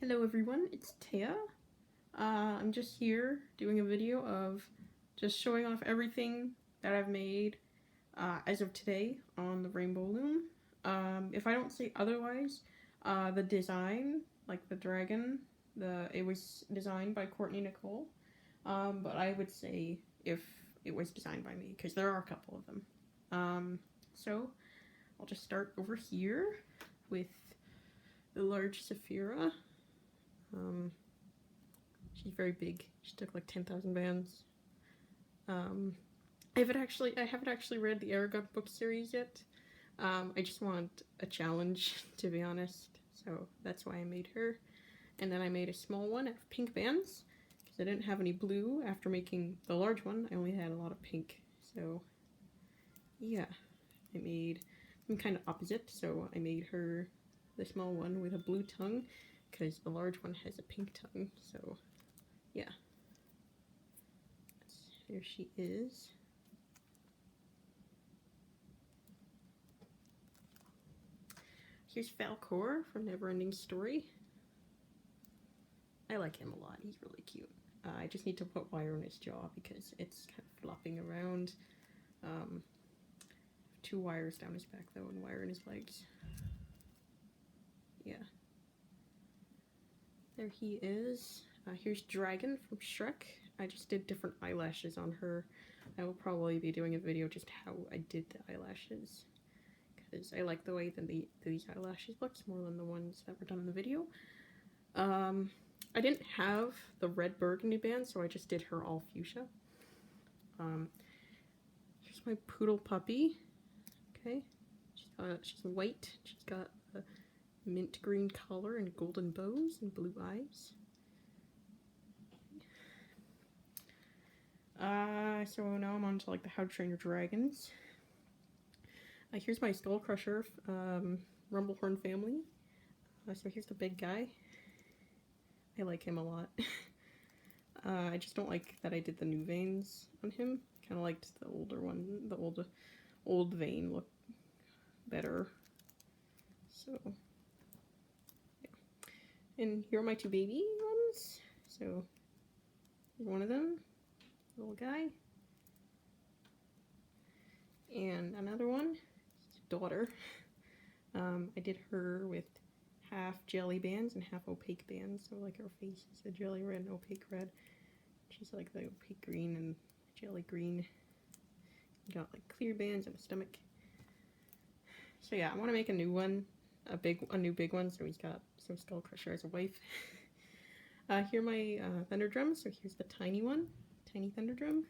Hello everyone, it's Taija. I'm just here doing a video of just showing off everything that I've made as of today on the Rainbow Loom. If I don't say otherwise, the design, like the dragon, it was designed by Courtney Nicole, but I would say if it was designed by me, because there are a couple of them. So I'll just start over here with the large Saphira. She's very big. She took like 10,000 bands. I haven't actually read the Aragon book series yet. I just want a challenge, to be honest. So that's why I made her. And then I made a small one of pink bands because I didn't have any blue after making the large one. I only had a lot of pink. So yeah, I made them kind of opposite. So I made her the small one with a blue tongue, because the large one has a pink tongue. So yeah, there she is. Here's Falcor from Neverending Story. I like him a lot. He's really cute. I just need to put wire on his jaw because it's kind of flopping around. 2 wires down his back though, and wire in his legs. Yeah. There he is. Here's Dragon from Shrek. I just did different eyelashes on her. I will probably be doing a video just how I did the eyelashes, because I like the way that these eyelashes look more than the ones that were done in the video. I didn't have the red burgundy band, so I just did her all fuchsia. Here's my poodle puppy. Okay, she's white. She's got a mint green collar and golden bows and blue eyes. So now I'm on to like the How to Train Your Dragons. Here's my Skull Crusher Rumblehorn family. So here's the big guy. I like him a lot. I just don't like that I did the new veins on him. Kind of liked the older one, the old vein look better. So yeah. And here are my 2 baby ones. So here's one of them, little guy. And another one, daughter. I did her with half jelly bands and half opaque bands, so like her face is a jelly red and opaque red. She's like the opaque green and jelly green. You got like clear bands and a stomach. So yeah, I want to make a new one, a new big one. So Skull Crusher as a wife. Here are my thunder drums. So here's the tiny one, tiny thunder drum.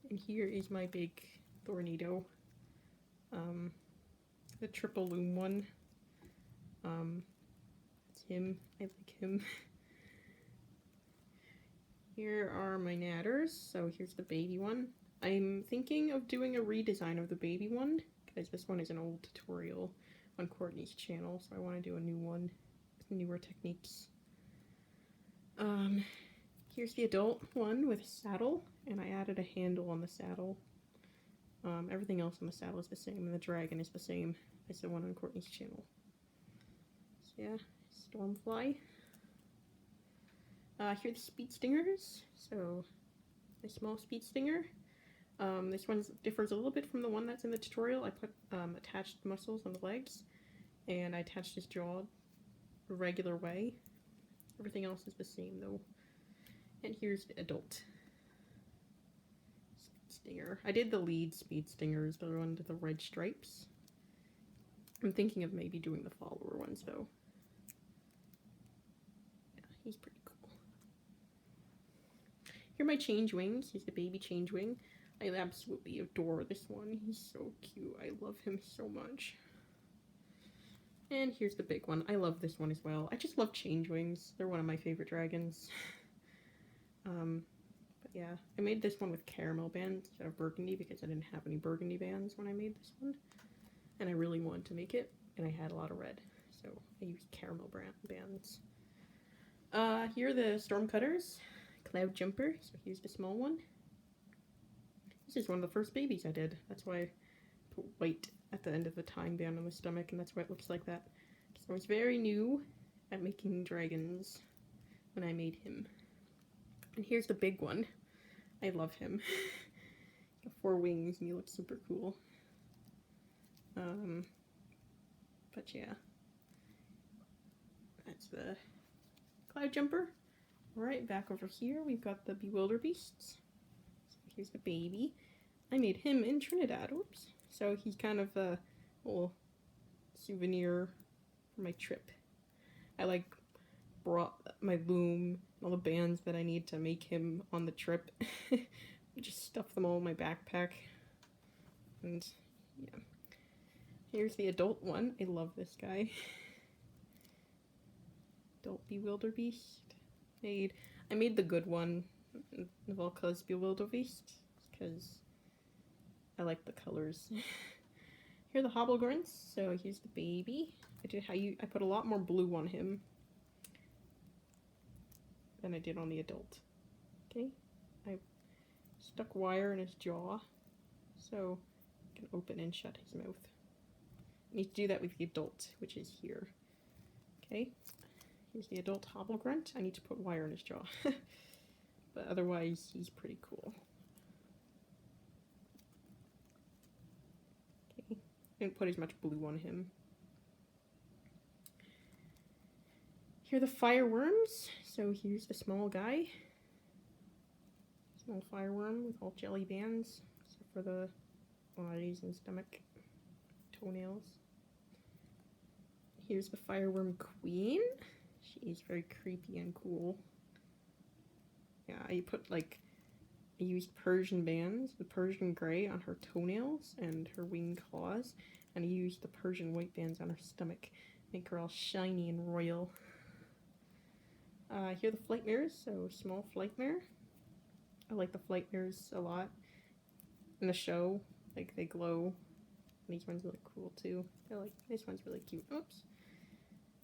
And here is my big Tornado, the triple loom one. It's him. I like him. Here are my natters. So here's the baby one. I'm thinking of doing a redesign of the baby one, because this one is an old tutorial on Courtney's channel, so I want to do a new one with newer techniques. Here's the adult one with a saddle, and I added a handle on the saddle. Everything else on the saddle is the same, and the dragon is the same as the one on Courtney's channel. So yeah, Stormfly. Here are the speed stingers. So a small speed stinger. This one differs a little bit from the one that's in the tutorial. I put attached muscles on the legs, and I attached his jaw a regular way. Everything else is the same though. And here's the adult speed stinger. I did the lead speed stingers, the one with the red stripes. I'm thinking of maybe doing the follower ones though. Yeah, he's pretty cool. Here are my change wings. He's the baby change wing. I absolutely adore this one. He's so cute. I love him so much. And here's the big one. I love this one as well. I just love change wings. They're one of my favorite dragons. But yeah, I made this one with caramel bands instead of burgundy because I didn't have any burgundy bands when I made this one. And I really wanted to make it, and I had a lot of red, so I used caramel bands. Here are the storm cutters. Cloud jumper. So here's the small one. This is one of the first babies I did. That's why I put white at the end of the time band on the stomach, and that's why it looks like that. So it's very new, at making dragons when I made him. And here's the big one. I love him. 4 wings and he looks super cool. But yeah. That's the cloud jumper. Alright, back over here we've got the bewilderbeasts. So here's the baby. I made him in Trinidad, oops. So he's kind of a little souvenir for my trip. I like brought my Loom, all the bands that I need to make him on the trip. Just stuff them all in my backpack. And yeah. Here's the adult one. I love this guy. Adult bewilderbeast. I made the good one, Volka's bewilderbeast, because I like the colors. Here are the hobblgrunts. So here's the baby. I put a lot more blue on him than I did on the adult. Okay, I stuck wire in his jaw so I can open and shut his mouth. I need to do that with the adult, which is here. Okay, here's the adult hobblegrunt. I need to put wire in his jaw. But otherwise, he's pretty cool. Okay, didn't put as much blue on him. Here are the fireworms. So here's the small guy. Small fireworm with all jelly bands, except for the eyes and stomach, toenails. Here's the fireworm queen. She's very creepy and cool. Yeah, I used Persian bands, the Persian gray on her toenails and her wing claws, and I used the Persian white bands on her stomach, make her all shiny and royal. Here are the flight mirrors, so small flight mirror. I like the flight mirrors a lot. In the show, like they glow. These ones look cool too. This one's really cute. Oops.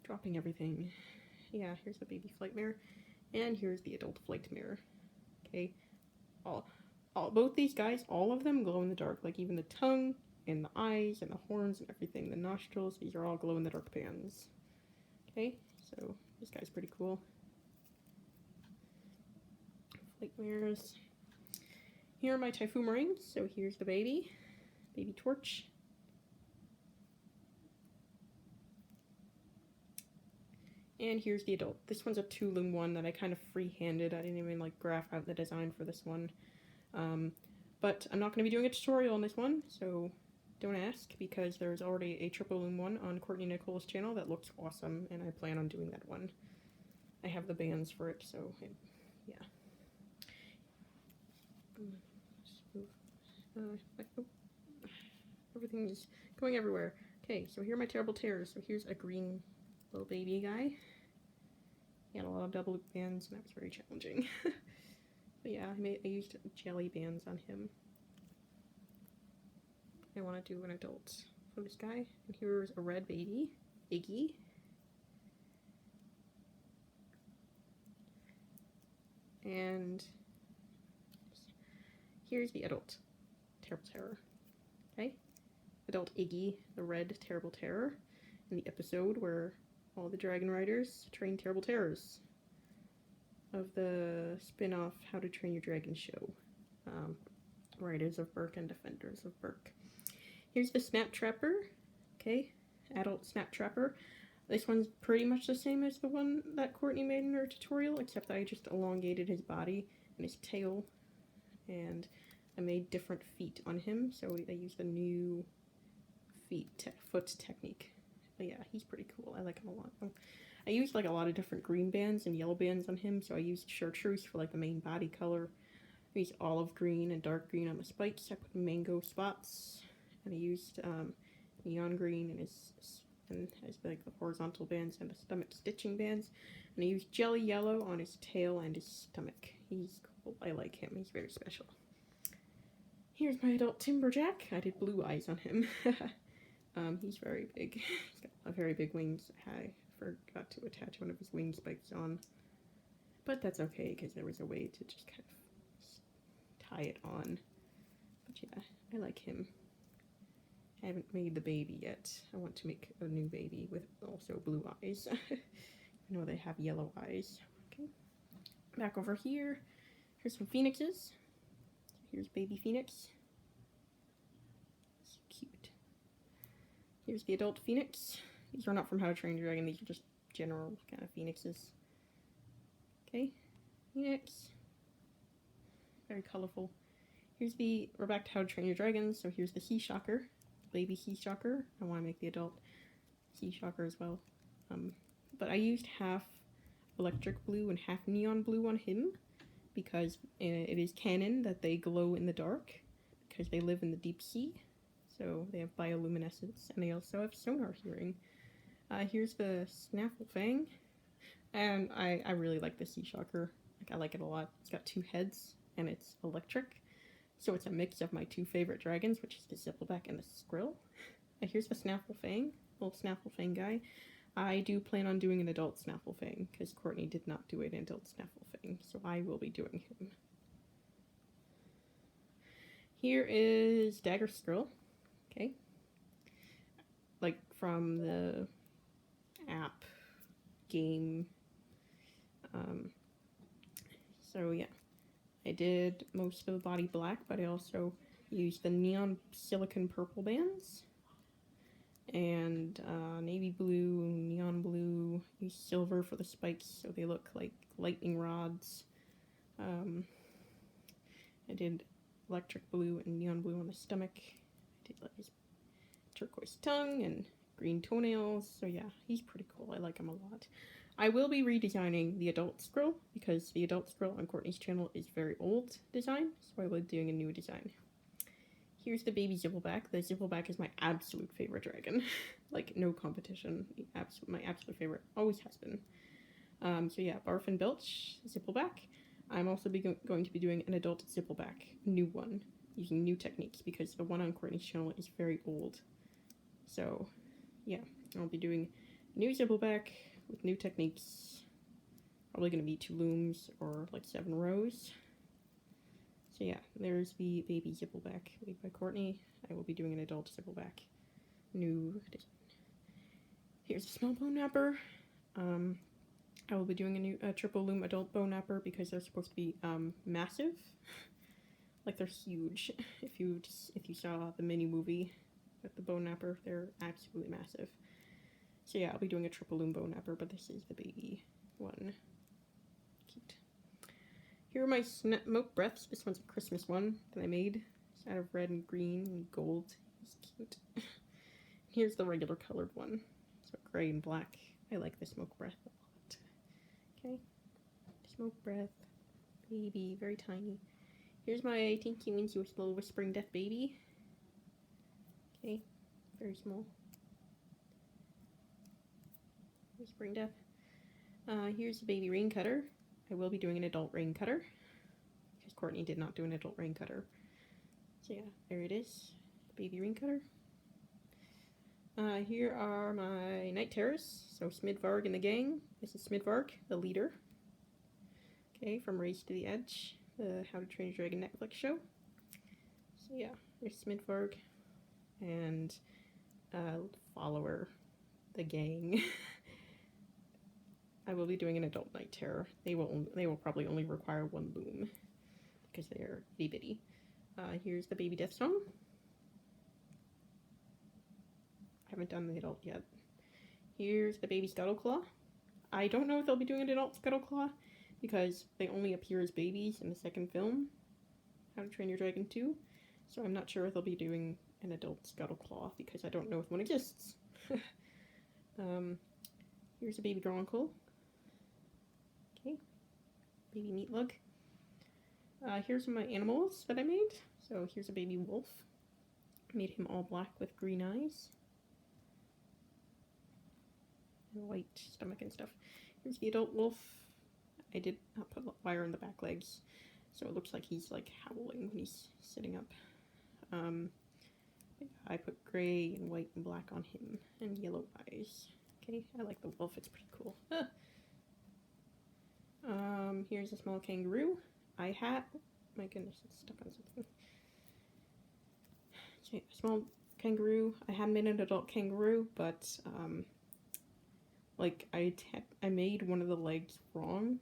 Dropping everything. Yeah, here's the baby flight mirror. And here's the adult flight mirror. Okay. Both these guys, all of them glow in the dark. Like even the tongue and the eyes and the horns and everything. The nostrils, these are all glow in the dark bands. Okay, so this guy's pretty cool. Flight mirrors. Here are my typhoon rings. So here's the baby torch. And here's the adult. This one's a 2 loom one that I kind of free-handed. I didn't even like graph out the design for this one. But I'm not going to be doing a tutorial on this one, so don't ask, because there's already a triple loom one on Courtney Nicole's channel that looks awesome, and I plan on doing that one. I have the bands for it, so yeah. Everything is going everywhere. Okay, so here are my terrible tears. So here's a green little baby guy. He had a lot of double loop bands, and that was very challenging. But yeah, I used jelly bands on him. I want to do an adult for this guy. And here's a red baby, Iggy. And here's the adult, Terrible Terror. Okay? Adult Iggy, the red Terrible Terror, in the episode where all the dragon riders train terrible terrors of the spin-off How to Train Your Dragon show. Riders of Berk and Defenders of Berk. Here's the Snap Trapper. Okay, adult Snap Trapper. This one's pretty much the same as the one that Courtney made in her tutorial, except I just elongated his body and his tail, and I made different feet on him, so I used the new foot technique. But yeah, he's pretty cool. I like him a lot. I used like a lot of different green bands and yellow bands on him, so I used chartreuse for like the main body color. I used olive green and dark green on the spikes. I put mango spots, and I used neon green in as like the horizontal bands and the stomach stitching bands, and I used jelly yellow on his tail and his stomach. He's cool. I like him. He's very special. Here's my adult Timberjack. I did blue eyes on him. He's very big. He's got very big wings. I forgot to attach one of his wing spikes on, but that's okay because there was a way to just kind of tie it on. But yeah, I like him. I haven't made the baby yet. I want to make a new baby with also blue eyes. I know they have yellow eyes. Okay. Back over here. Here's some phoenixes. Here's baby phoenix. So cute. Here's the adult phoenix. These are not from How to Train Your Dragon. These are just general kind of phoenixes. Okay. Phoenix. Very colorful. We're back to How to Train Your Dragon. So here's the Sea Shocker. Baby Sea Shocker. I want to make the adult Sea Shocker as well. But I used half electric blue and half neon blue on him because it is canon that they glow in the dark because they live in the deep sea. So they have bioluminescence, and they also have sonar hearing. Here's the Snaffle Fang, and I really like the Sea Shocker. I like it a lot. It's got 2 heads, and it's electric. So it's a mix of my 2 favorite dragons, which is the Zippleback and the Skrill. Here's the Snaffle Fang, little Snaffle Fang guy. I do plan on doing an adult Snaffle Fang, because Courtney did not do an adult Snaffle Fang, so I will be doing him. Here is Dagger Skrill, okay? Like from the app game. So yeah, I did most of the body black, but I also used the neon silicon purple bands and navy blue, neon blue, used silver for the spikes so they look like lightning rods. I did electric blue and neon blue on the stomach. I did like his turquoise tongue and green toenails. So yeah, he's pretty cool. I like him a lot. I will be redesigning the adult Skrill because the adult Skrill on Courtney's channel is very old design, so I will be doing a new design. Here's the baby Zippleback. The Zippleback is my absolute favorite dragon. Like, no competition. My absolute favorite. Always has been. So yeah, Barf and Belch, Zippleback. I'm also going to be doing an adult Zippleback, new one, using new techniques because the one on Courtney's channel is very old. So yeah, I'll be doing a new Zippleback with new techniques. Probably going to be 2 looms or like 7 rows. So yeah, there's the baby Zippleback made by Courtney. I will be doing an adult Zippleback. New design. Here's a small bone napper. I will be doing a triple loom adult bone napper because they're supposed to be massive. Like they're huge. If you saw the mini movie with the bone napper, they're absolutely massive. So yeah, I'll be doing a triple loom bone napper, but this is the baby one. Cute. Here are my smoke breaths. This one's a Christmas one that I made. It's out of red and green and gold. It's cute. Here's the regular colored one. So gray and black. I like the smoke breath a lot. Okay. Smoke breath. Baby. Very tiny. Here's my Tinky Winky with little Whispering Death baby. Okay. Very small. Whispering Death. Here's the baby rain cutter. I will be doing an adult rain cutter because Courtney did not do an adult rain cutter. So yeah, there it is, the baby rain cutter. Here are my Night Terrors. So Smidvarg and the gang. This is Smidvarg, the leader. Okay, from Race to the Edge, the How to Train Your Dragon Netflix show. So yeah, there's Smidvarg and follower, the gang. I will be doing an adult Night Terror. They will probably only require 1 loom because they are itty bitty. Here's the baby Death Song. I haven't done the adult yet. Here's the baby Scuttleclaw. I don't know if they'll be doing an adult Scuttleclaw because they only appear as babies in the second film, How to Train Your Dragon 2. So I'm not sure if they'll be doing an adult Scuttleclaw because I don't know if one exists. Here's a baby Gronkle. Okay, baby Meatlug. Here's my animals that I made. So here's a baby wolf. I made him all black with green eyes. And white stomach and stuff. Here's the adult wolf. I did not put wire in the back legs, so it looks like he's like howling when he's sitting up. I put gray and white and black on him, and yellow eyes. Okay, I like the wolf, it's pretty cool. Here's a small kangaroo. My goodness, it's stuck on something. Okay, small kangaroo. I had made an adult kangaroo, but, like, I made one of the legs wrong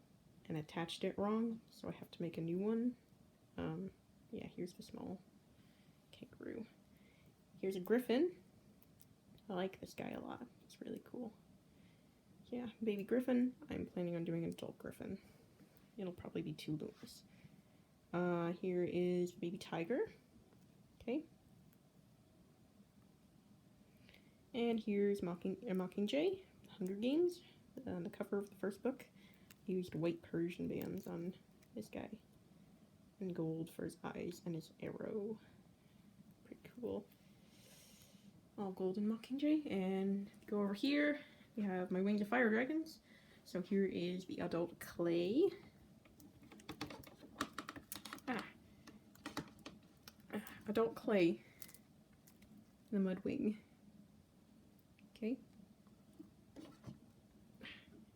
and attached it wrong, so I have to make a new one. Yeah, here's the small kangaroo. Here's a griffin. I like this guy a lot. He's really cool. Yeah, baby griffin. I'm planning on doing an adult griffin. It'll probably be 2 looms. Here is baby tiger. Okay. And here's Mockingjay, Hunger Games. On the cover of the first book, I used white Persian bands on this guy. And gold for his eyes and his arrow. Pretty cool. All golden Mockingjay. And go over here, we have my Wings of Fire dragons. So here is the adult clay. Adult clay. The Mudwing. Okay.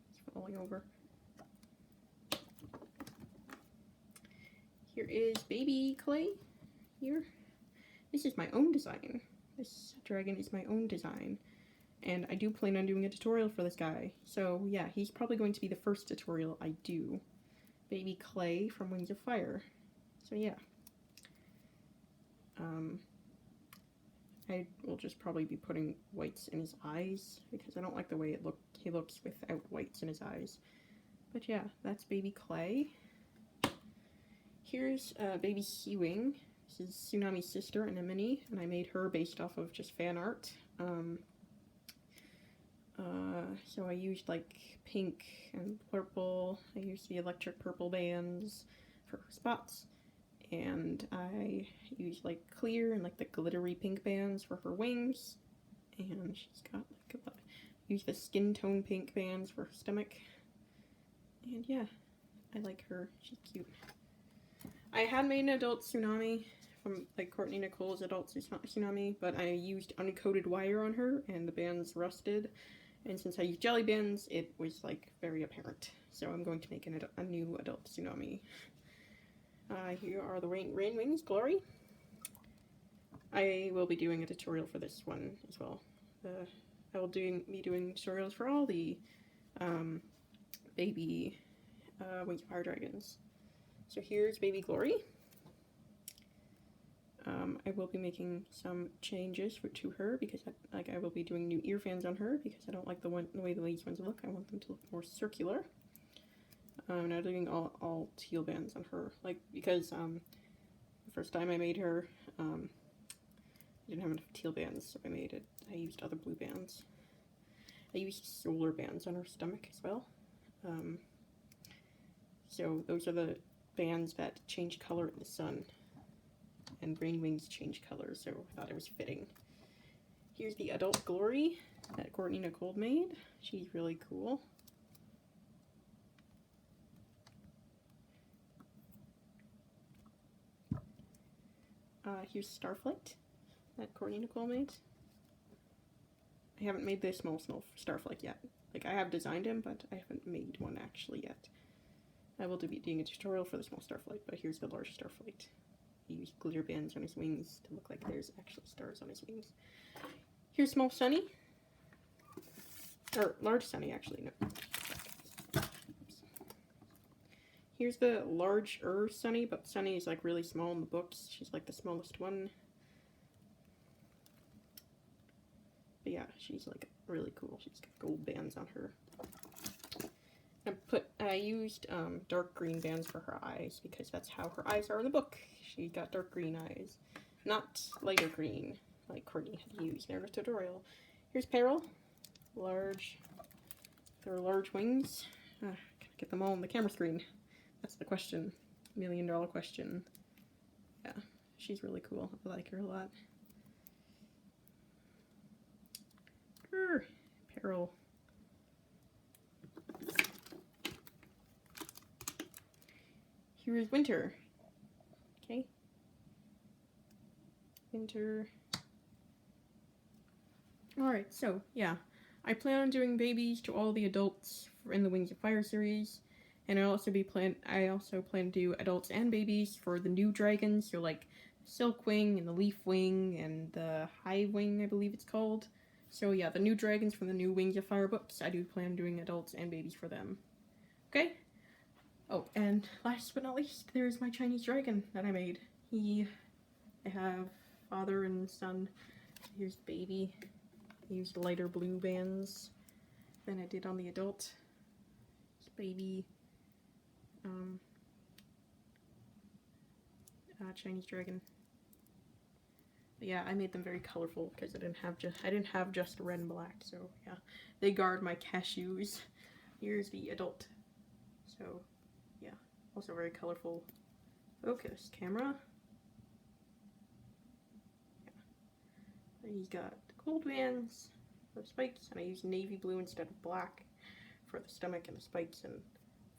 It's falling over. Here is baby clay. Here. This is my own design. This dragon is my own design. And I do plan on doing a tutorial for this guy. So yeah, he's probably going to be the first tutorial I do. Baby clay from Wings of Fire. So yeah. I will just probably be putting whites in his eyes because I don't like the way he looks without whites in his eyes. But yeah, that's baby clay. Here's baby Seawing. This is Tsunami's sister, Anemone, and I made her based off of just fan art. So I used like pink and purple. I used the electric purple bands for her spots. And I used like clear and like the glittery pink bands for her wings. And she's got like I used the skin tone pink bands for her stomach. And yeah, I like her. She's cute. I had made an adult Tsunami from like Courtney Nicole's adult Tsunami, but I used uncoated wire on her and the bands rusted. And since I used jelly bands, it was like very apparent. So I'm going to make a new adult Tsunami. Here are the Rain Wings Glory. I will be doing a tutorial for this one as well. I will be doing tutorials for all the baby Wings of Fire dragons. So here's baby Glory. I will be making some changes to her because I will be doing new ear fans on her because I don't like the way these ones look. I want them to look more circular. I'm now doing all teal bands on her, like because the first time I made her, I didn't have enough teal bands, so I used other blue bands. I used solar bands on her stomach as well. So those are the bands that change color in the sun, and Rain Wings change color, so I thought it was fitting. Here's the adult Glory that Courtney Nicole made. She's really cool. Here's Starflight that Courtney Nicole made. I haven't made the small Starflight yet. Like, I have designed him, but I haven't made one actually yet. I will be doing a tutorial for the small Starflight, but here's the large Starflight. He used glitter bands on his wings to look like there's actually stars on his wings. Here's small Sunny. Or large Sunny, actually, no. Here's the larger Sunny, but Sunny is like really small in the books. She's like the smallest one. But yeah, she's like really cool. She's got gold bands on her. I used dark green bands for her eyes because that's how her eyes are in the book. She got dark green eyes, not lighter green like Courtney had used in her tutorial. Here's Peril. There are large wings. Can I get them all on the camera screen? That's the question. $1 million question. Yeah, she's really cool. I like her a lot. Peril. Here is Winter. Okay. Winter. Alright, so, yeah. I plan on doing babies to all the adults in the Wings of Fire series. And I also plan to do adults and babies for the new dragons, so like Silkwing and the Leaf Wing and the Hive Wing, I believe it's called. So yeah, the new dragons from the new Wings of Fire books, I do plan on doing adults and babies for them. Okay? Oh, and last but not least, there's my Chinese dragon that I made. I have father and son. Here's the baby. I used lighter blue bands than I did on the adult. This baby, Chinese dragon. But yeah, I made them very colorful because I didn't have just red and black. So yeah, they guard my cashews. Here's the adult. So yeah, also very colorful. Focus camera. Yeah. He's got gold bands for the spikes, and I used navy blue instead of black for the stomach and the spikes and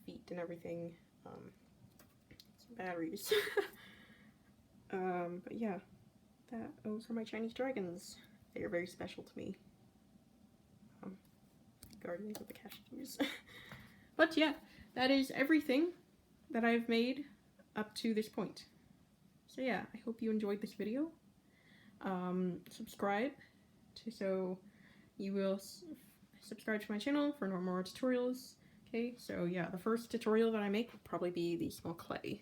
feet and everything. Some batteries. But yeah, those are my Chinese dragons. They are very special to me. Guardians of the cashews. But yeah, that is everything that I've made up to this point. So yeah, I hope you enjoyed this video. Subscribe so you will subscribe to my channel for more tutorials. Okay, so yeah, the first tutorial that I make will probably be the small clay.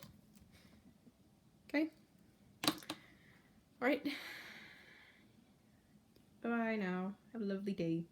Okay? Alright. Bye now. Have a lovely day.